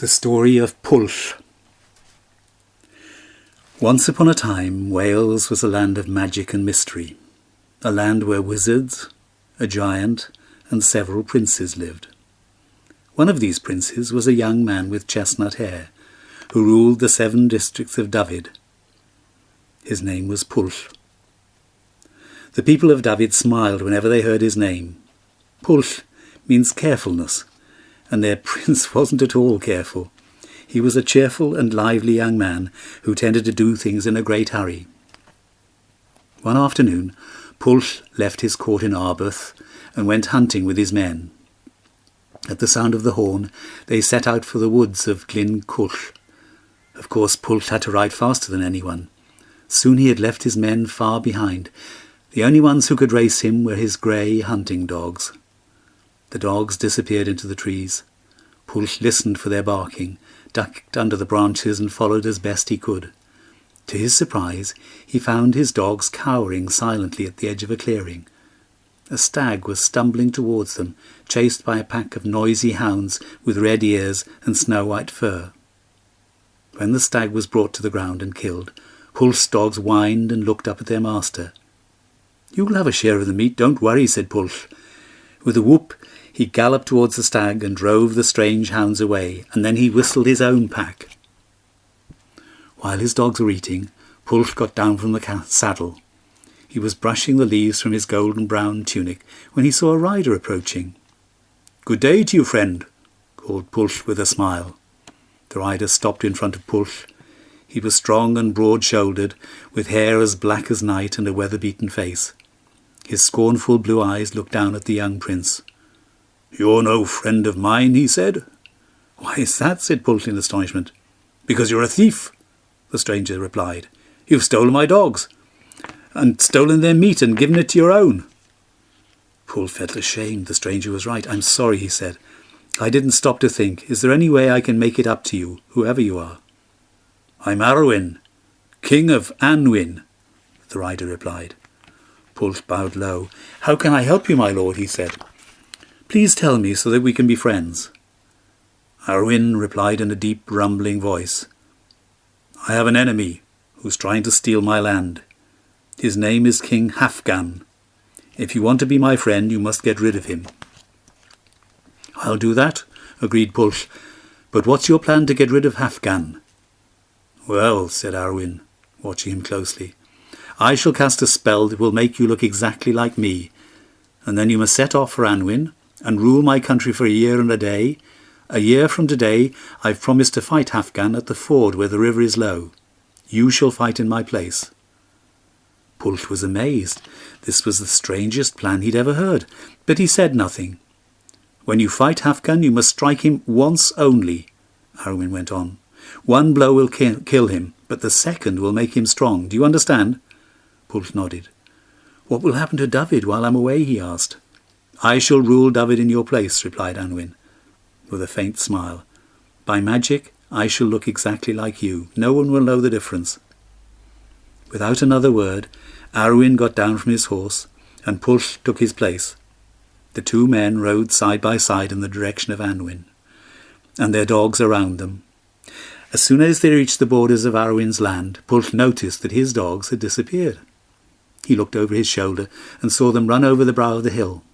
The story of Pwyll. Once upon a time, Wales was a land of magic and mystery, a land where wizards, a giant, and several princes lived. One of these princes was a young man with chestnut hair, who ruled the 7 districts of Dyfed. His name was Pwyll. The people of Dyfed smiled whenever they heard his name. Pwyll means carefulness, and their prince wasn't at all careful. He was a cheerful and lively young man who tended to do things in a great hurry. One afternoon, Pwyll left his court in Arbroath and went hunting with his men. At the sound of the horn, they set out for the woods of Llyn. Of course, Pwyll had to ride faster than anyone. Soon he had left his men far behind. The only ones who could race him were his grey hunting dogs. The dogs disappeared into the trees. Pwyll listened for their barking, ducked under the branches and followed as best he could. To his surprise, he found his dogs cowering silently at the edge of a clearing. A stag was stumbling towards them, chased by a pack of noisy hounds with red ears and snow-white fur. When the stag was brought to the ground and killed, Pwyll's dogs whined and looked up at their master. "You'll have a share of the meat, don't worry," said Pwyll. With a whoop, he galloped towards the stag and drove the strange hounds away, and then he whistled his own pack. While his dogs were eating, Pwyll got down from the saddle. He was brushing the leaves from his golden-brown tunic when he saw a rider approaching. "Good day to you, friend," called Pwyll with a smile. The rider stopped in front of Pwyll. He was strong and broad-shouldered, with hair as black as night and a weather-beaten face. His scornful blue eyes looked down at the young prince. "You're no friend of mine," he said. "Why is that?" said Pwyll in astonishment. "Because you're a thief," the stranger replied. "You've stolen my dogs, and stolen their meat and given it to your own." Pwyll felt ashamed. The stranger was right. "I'm sorry," he said. "I didn't stop to think. Is there any way I can make it up to you, whoever you are?" "I'm Arawn, king of Annwn," the rider replied. Pwyll bowed low. "How can I help you, my lord?" he said. "Please tell me so that we can be friends." Arawn replied in a deep, rumbling voice. "I have an enemy who's trying to steal my land. His name is King Hafgan. If you want to be my friend, you must get rid of him." "I'll do that," agreed Pwyll. "But what's your plan to get rid of Hafgan?" "Well," said Arawn, watching him closely, "I shall cast a spell that will make you look exactly like me, and then you must set off for Annwn and rule my country for a year and a day. A year from today I've promised to fight Hafgan at the ford where the river is low. You shall fight in my place." Pwyll was amazed. This was the strangest plan he'd ever heard, but he said nothing. "When you fight Hafgan, you must strike him once only," Arawn went on. "One blow will kill him, but the second will make him strong. Do you understand?" Pwyll nodded. "What will happen to Dyfed while I'm away?" he asked. "I shall rule Dyfed in your place," replied Annwn, with a faint smile. "By magic, I shall look exactly like you. No one will know the difference." Without another word, Arawn got down from his horse, and Pwyll took his place. The 2 men rode side by side in the direction of Annwn, and their dogs around them. As soon as they reached the borders of Arawn's land, Pwyll noticed that his dogs had disappeared. He looked over his shoulder and saw them run over the brow of the hill.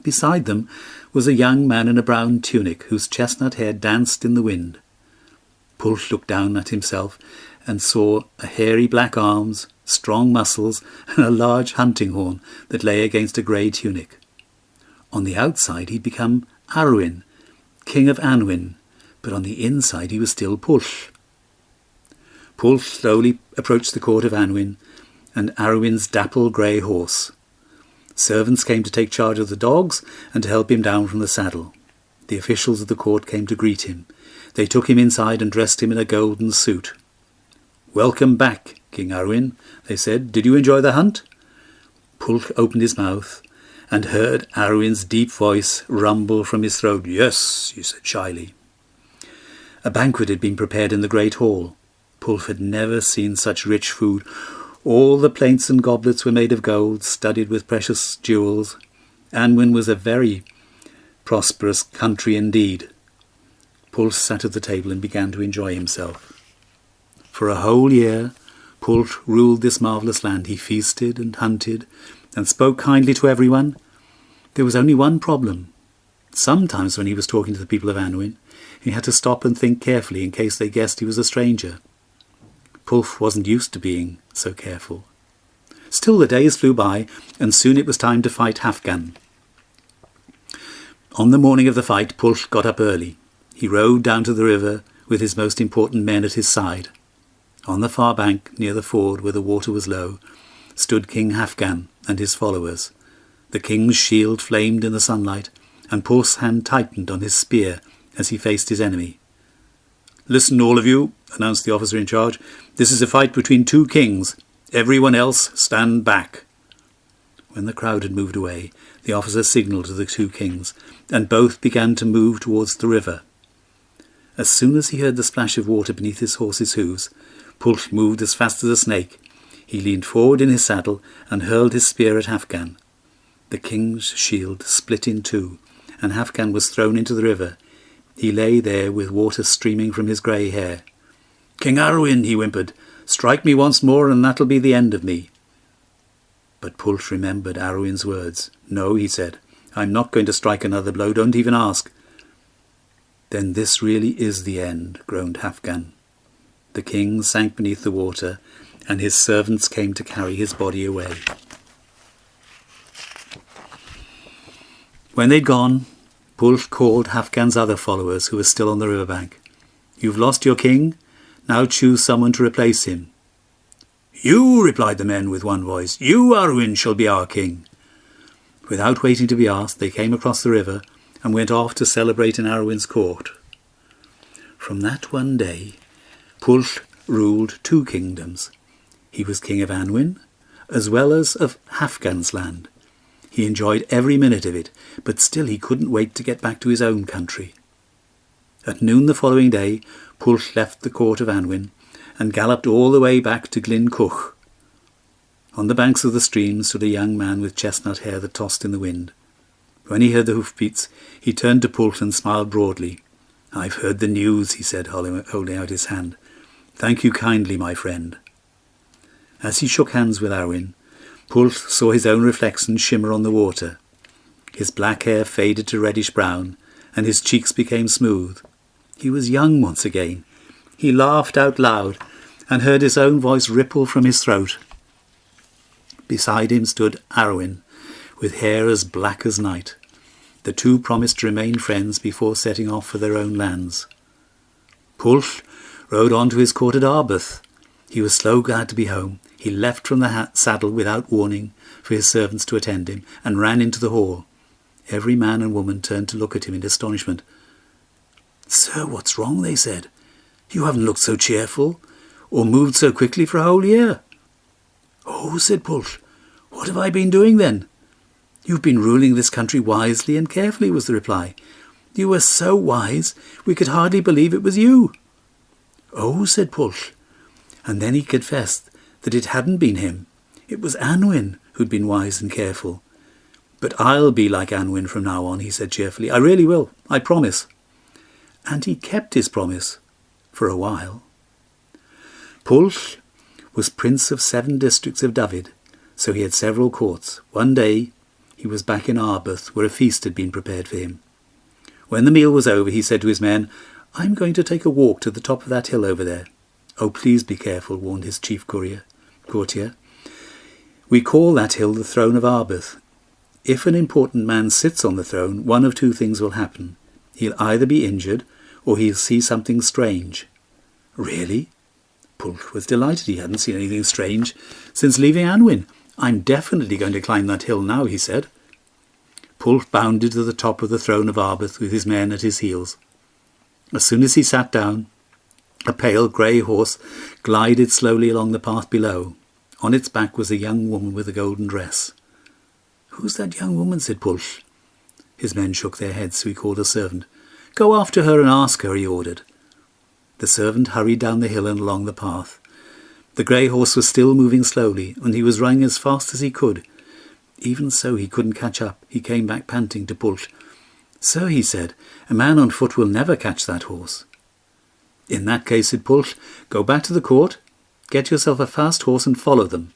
Beside them was a young man in a brown tunic whose chestnut hair danced in the wind. Pwyll looked down at himself and saw hairy black arms, strong muscles, and a large hunting horn that lay against a grey tunic. On the outside he'd become Arawn, king of Annwn, but on the inside he was still Pwyll. Pwyll slowly approached the court of Annwn and Arawn's dapple grey horse. Servants came to take charge of the dogs and to help him down from the saddle. The officials of the court came to greet him. They took him inside and dressed him in a golden suit. "Welcome back, King Arawn," they said. "Did you enjoy the hunt?" Pwyll opened his mouth and heard Arawn's deep voice rumble from his throat. "Yes," he said shyly. A banquet had been prepared in the great hall. Pwyll had never seen such rich food. All the plates and goblets were made of gold, studded with precious jewels. Annwn was a very prosperous country indeed. Pwyll sat at the table and began to enjoy himself. For a whole year, Pwyll ruled this marvellous land. He feasted and hunted and spoke kindly to everyone. There was only one problem. Sometimes when he was talking to the people of Annwn, he had to stop and think carefully in case they guessed he was a stranger. Pwyll wasn't used to being so careful. Still the days flew by, and soon it was time to fight Hafgan. On the morning of the fight, Pwyll got up early. He rowed down to the river with his most important men at his side. On the far bank, near the ford where the water was low, stood King Hafgan and his followers. The king's shield flamed in the sunlight, and Pwyll's hand tightened on his spear as he faced his enemy. "Listen, all of you," announced the officer in charge. "This is a fight between two kings. Everyone else stand back." When the crowd had moved away, the officer signalled to the two kings, and both began to move towards the river. As soon as he heard the splash of water beneath his horse's hooves, Pwyll moved as fast as a snake. He leaned forward in his saddle and hurled his spear at Hafgan. The king's shield split in two, and Hafgan was thrown into the river. He lay there with water streaming from his grey hair. "King Arawn," he whimpered, "strike me once more and that'll be the end of me." But Pwyll remembered Arawn's words. "No," he said, "I'm not going to strike another blow, don't even ask." "Then this really is the end," groaned Hafgan. The king sank beneath the water, and his servants came to carry his body away. When they'd gone, Pwyll called Hafgan's other followers who were still on the riverbank. "You've lost your king. Now choose someone to replace him." "You," replied the men with one voice. "You, Arawn, shall be our king." Without waiting to be asked, they came across the river and went off to celebrate in Arawn's court. From that one day, Pwyll ruled two kingdoms. He was king of Annwn, as well as of Hafgan's land. He enjoyed every minute of it, but still he couldn't wait to get back to his own country. At noon the following day, Pwyll left the court of Annwn and galloped all the way back to Llyn. On the banks of the stream stood a young man with chestnut hair that tossed in the wind. When he heard the hoofbeats, he turned to Pwyll and smiled broadly. "I've heard the news," he said, holding out his hand. "Thank you kindly, my friend." As he shook hands with Arawn, Pwyll saw his own reflection shimmer on the water. His black hair faded to reddish-brown, and his cheeks became smooth. He was young once again. He laughed out loud, and heard his own voice ripple from his throat. Beside him stood Arawn, with hair as black as night. The two promised to remain friends before setting off for their own lands. Pwyll rode on to his court at Arbeth. He was so glad to be home. He leapt from the saddle without warning for his servants to attend him, and ran into the hall. Every man and woman turned to look at him in astonishment. "Sir, what's wrong?" they said. "You haven't looked so cheerful, or moved so quickly for a whole year." "Oh," said Pwyll, "what have I been doing then?" "You've been ruling this country wisely and carefully," was the reply. "You were so wise, we could hardly believe it was you." "Oh," said Pwyll, and then he confessed that it hadn't been him. It was Annwn who'd been wise and careful. "But I'll be like Annwn from now on," he said cheerfully. "I really will. I promise." And he kept his promise for a while. Pwyll was prince of 7 districts of Dyfed, so he had several courts. One day he was back in Arbeth, where a feast had been prepared for him. When the meal was over, he said to his men, "I'm going to take a walk to the top of that hill over there." "Oh, please be careful," warned his chief courtier. "We call that hill the throne of Arbeth. If an important man sits on the throne, one of two things will happen. He'll either be injured, or he'll see something strange." "Really?" Pwyll was delighted. He hadn't seen anything strange since leaving Annwn. "I'm definitely going to climb that hill now," he said. Pwyll bounded to the top of the throne of Arbeth with his men at his heels. As soon as he sat down, a pale grey horse glided slowly along the path below. On its back was a young woman with a golden dress. "Who's that young woman?" said Pwyll. His men shook their heads, so he called a servant. "Go after her and ask her," he ordered. The servant hurried down the hill and along the path. The grey horse was still moving slowly, and he was running as fast as he could. Even so, he couldn't catch up. He came back panting to Pwyll. "Sir," he said, "a man on foot will never catch that horse." "In that case," said Pwyll, "go back to the court, get yourself a fast horse and follow them."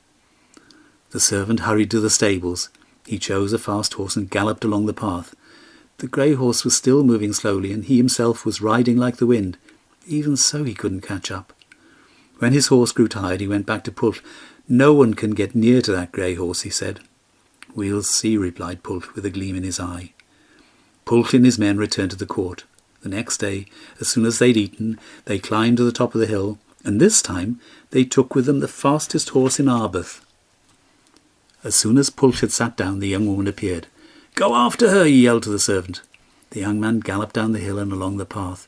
The servant hurried to the stables. He chose a fast horse and galloped along the path. The grey horse was still moving slowly, and he himself was riding like the wind. Even so he couldn't catch up. When his horse grew tired, he went back to Pwyll. "No one can get near to that grey horse," he said. "We'll see," replied Pwyll, with a gleam in his eye. Pwyll and his men returned to the court. The next day, as soon as they'd eaten, they climbed to the top of the hill, and this time they took with them the fastest horse in Arbeth. As soon as Pwyll had sat down, the young woman appeared. "Go after her," he yelled to the servant. The young man galloped down the hill and along the path,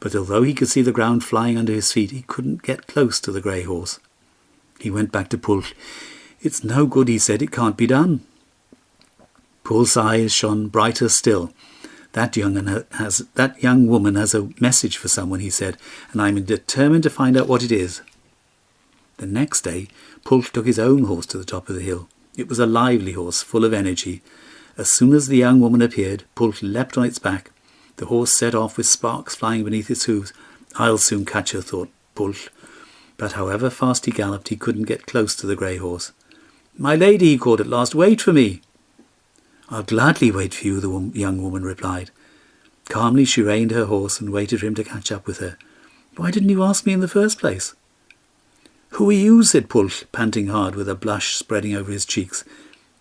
but although he could see the ground flying under his feet, he couldn't get close to the grey horse. He went back to Pwyll. "It's no good," he said. "It can't be done." Pwyll's eyes shone brighter still. That young woman has a message for someone," he said, "and I'm determined to find out what it is." The next day, Pwyll took his own horse to the top of the hill. It was a lively horse, full of energy. As soon as the young woman appeared, Pwyll leapt on its back. The horse set off with sparks flying beneath its hooves. "I'll soon catch her," thought Pwyll. But however fast he galloped, he couldn't get close to the grey horse. "My lady," he called at last, "wait for me." "I'll gladly wait for you," the young woman replied. Calmly she reined her horse and waited for him to catch up with her. "Why didn't you ask me in the first place?" "Who are you?" said Pwyll, panting hard, with a blush spreading over his cheeks.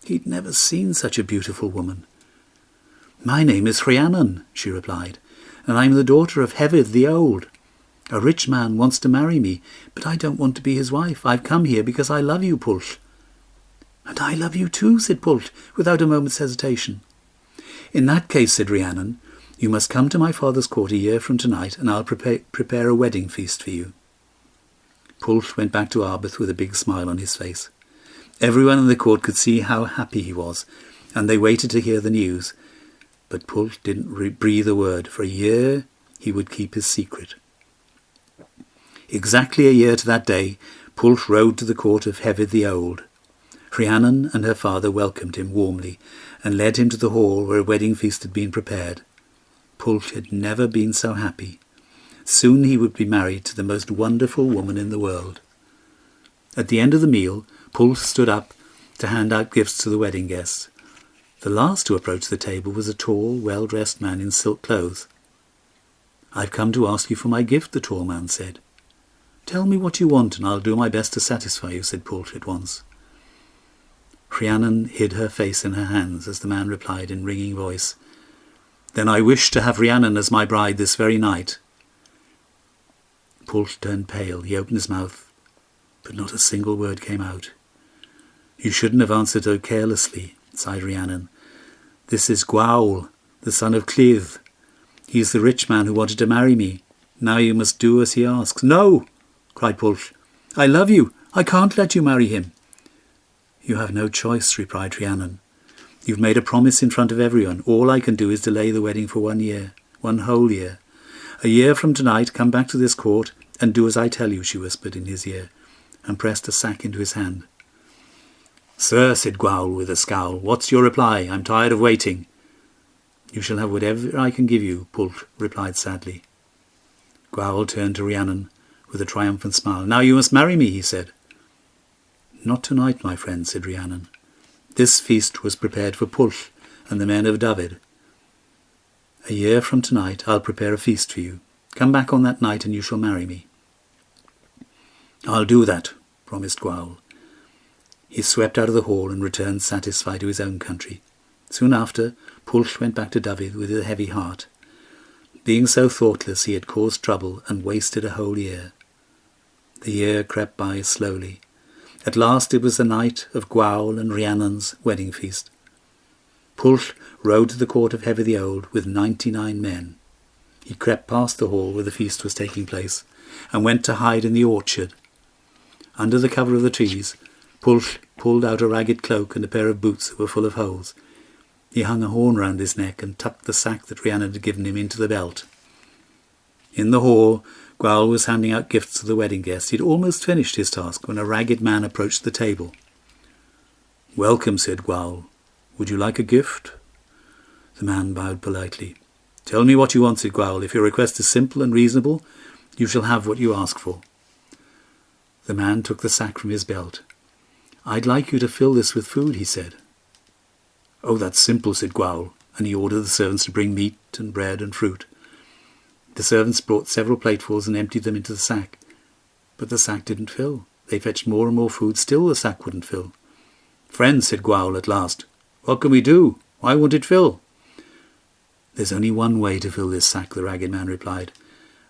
He'd never seen such a beautiful woman. "My name is Rhiannon," she replied, "and I'm the daughter of Dyfed the Old. A rich man wants to marry me, but I don't want to be his wife. I've come here because I love you, Pwyll." "And I love you too," said Pwyll, without a moment's hesitation. "In that case," said Rhiannon, "you must come to my father's court a year from tonight, and I'll prepare a wedding feast for you." Pwyll went back to Arbeth with a big smile on his face. Everyone in the court could see how happy he was, and they waited to hear the news. But Pwyll didn't breathe a word. For a year he would keep his secret. Exactly a year to that day, Pwyll rode to the court of Dyfed the Old. Rhiannon and her father welcomed him warmly and led him to the hall where a wedding feast had been prepared. Pwyll had never been so happy. Soon he would be married to the most wonderful woman in the world. At the end of the meal, Pwyll stood up to hand out gifts to the wedding guests. The last to approach the table was a tall, well-dressed man in silk clothes. "I've come to ask you for my gift," the tall man said. "Tell me what you want, and I'll do my best to satisfy you," said Pwyll at once. Rhiannon hid her face in her hands as the man replied in ringing voice, "Then I wish to have Rhiannon as my bride this very night." Pwyll turned pale. He opened his mouth, but not a single word came out. "You shouldn't have answered so carelessly," sighed Rhiannon. "This is Gwawl, the son of Llyn. He is the rich man who wanted to marry me. Now you must do as he asks." "No!" cried Pwyll. "I love you. I can't let you marry him." "You have no choice," replied Rhiannon. "You've made a promise in front of everyone. All I can do is delay the wedding for 1 year, 1 whole year. A year from tonight, come back to this court and do as I tell you," she whispered in his ear, and pressed a sack into his hand. "Sir," said Gwawl with a scowl, "what's your reply? I'm tired of waiting." "You shall have whatever I can give you," Pwyll replied sadly. Gwawl turned to Rhiannon with a triumphant smile. "Now you must marry me," he said. "Not tonight, my friend," said Rhiannon. "This feast was prepared for Pwyll and the men of Dyfed. A year from tonight I'll prepare a feast for you. Come back on that night and you shall marry me." "I'll do that," promised Gwawl. He swept out of the hall and returned satisfied to his own country. Soon after, Pwyll went back to Dyfed with a heavy heart. Being so thoughtless, he had caused trouble and wasted a whole year. The year crept by slowly. At last it was the night of Gwawl and Rhiannon's wedding feast. Pwyll rode to the court of Dyfed the Old with 99 men. He crept past the hall where the feast was taking place and went to hide in the orchard. Under the cover of the trees, Pwyll pulled out a ragged cloak and a pair of boots that were full of holes. He hung a horn round his neck and tucked the sack that Rhiannon had given him into the belt. In the hall, Gwawl was handing out gifts to the wedding guests. He had almost finished his task when a ragged man approached the table. "Welcome," said Gwawl. "Would you like a gift?" The man bowed politely. "Tell me what you want," said Gwawl. "If your request is simple and reasonable, you shall have what you ask for." The man took the sack from his belt. "I'd like you to fill this with food," he said. "Oh, that's simple," said Gwawl, and he ordered the servants to bring meat and bread and fruit. The servants brought several platefuls and emptied them into the sack. But the sack didn't fill. They fetched more and more food. Still the sack wouldn't fill. "Friend," said Gwawl at last, "what can we do? Why won't it fill?" "There's only one way to fill this sack," the ragged man replied.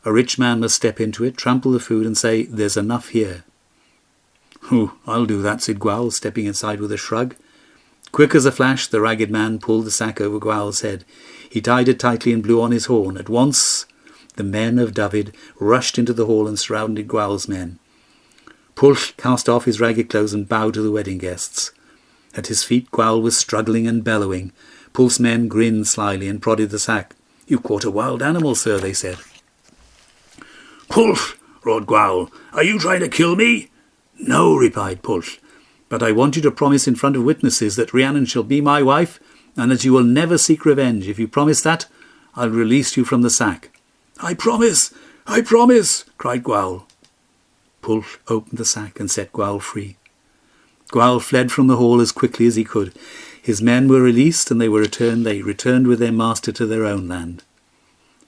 "A rich man must step into it, trample the food, and say, 'There's enough here.'" "Oh, I'll do that," said Gwawl, stepping inside with a shrug. Quick as a flash, the ragged man pulled the sack over Gwawl's head. He tied it tightly and blew on his horn. At once the men of Dyfed rushed into the hall and surrounded Gwawl's men. Pwyll cast off his ragged clothes and bowed to the wedding guests. At his feet Gwawl was struggling and bellowing. Pwyll's men grinned slyly and prodded the sack. "You've caught a wild animal, sir," they said. "Pwyll!" roared Gwawl. "Are you trying to kill me?" "No," replied Pwyll, "but I want you to promise in front of witnesses that Rhiannon shall be my wife, and that you will never seek revenge. If you promise that, I'll release you from the sack." "I promise! I promise!" cried Gwawl. Pwyll opened the sack and set Gwawl free. Gwawl fled from the hall as quickly as he could. His men were released, and they returned with their master to their own land.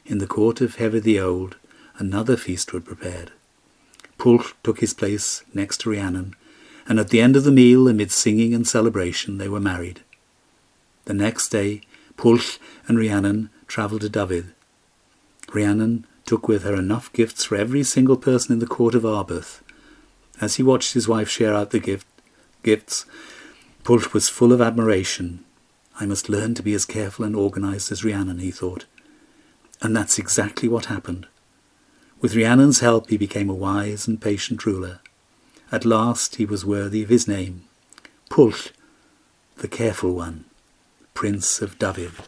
In the court of Heather the Old, another feast was prepared. Pwyll took his place next to Rhiannon, and at the end of the meal, amid singing and celebration, they were married. The next day, Pwyll and Rhiannon travelled to Dyfed. Rhiannon took with her enough gifts for every single person in the court of Arbeth. As he watched his wife share out the gifts, Pwyll was full of admiration. "I must learn to be as careful and organised as Rhiannon," he thought. And that's exactly what happened. With Rhiannon's help he became a wise and patient ruler. At last he was worthy of his name. Pwyll, the careful one, Prince of Dyfed.